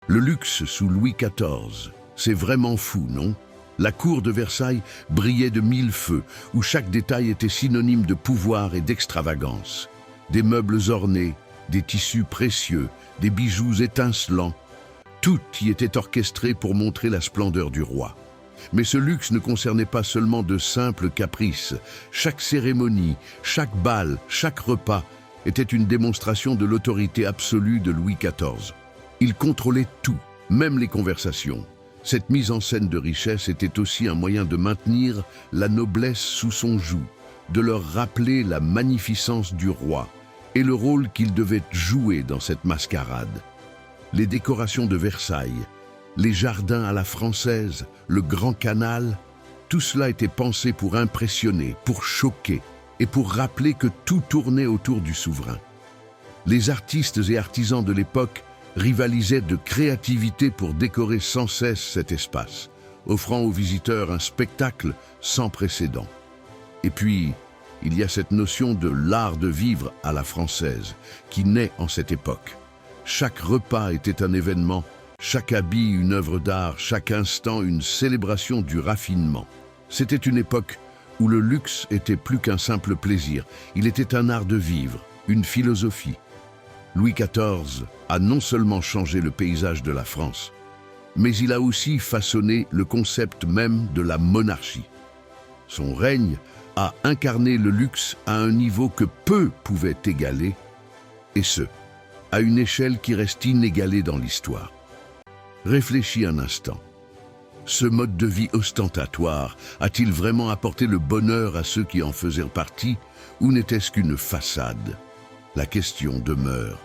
Le luxe sous Louis XIV, c'est vraiment fou, non? La cour de Versailles brillait de mille feux, où chaque détail était synonyme de pouvoir et d'extravagance. Des meubles ornés, des tissus précieux, des bijoux étincelants, tout y était orchestré pour montrer la splendeur du roi. Mais ce luxe ne concernait pas seulement de simples caprices. Chaque cérémonie, chaque bal, chaque repas était une démonstration de l'autorité absolue de Louis XIV. Il contrôlait tout, même les conversations. Cette mise en scène de richesse était aussi un moyen de maintenir la noblesse sous son joug, de leur rappeler la magnificence du roi et le rôle qu'il devait jouer dans cette mascarade. Les décorations de Versailles, les jardins à la française, le grand canal, tout cela était pensé pour impressionner, pour choquer et pour rappeler que tout tournait autour du souverain. Les artistes et artisans de l'époque rivalisaient de créativité pour décorer sans cesse cet espace, offrant aux visiteurs un spectacle sans précédent. Et puis, il y a cette notion de l'art de vivre à la française, qui naît en cette époque. Chaque repas était un événement, chaque habit une œuvre d'art, chaque instant une célébration du raffinement. C'était une époque où le luxe était plus qu'un simple plaisir, il était un art de vivre, une philosophie. Louis XIV a non seulement changé le paysage de la France, mais il a aussi façonné le concept même de la monarchie. Son règne a incarné le luxe à un niveau que peu pouvaient égaler, et ce, à une échelle qui reste inégalée dans l'histoire. Réfléchis un instant. Ce mode de vie ostentatoire a-t-il vraiment apporté le bonheur à ceux qui en faisaient partie, ou n'était-ce qu'une façade? La question demeure.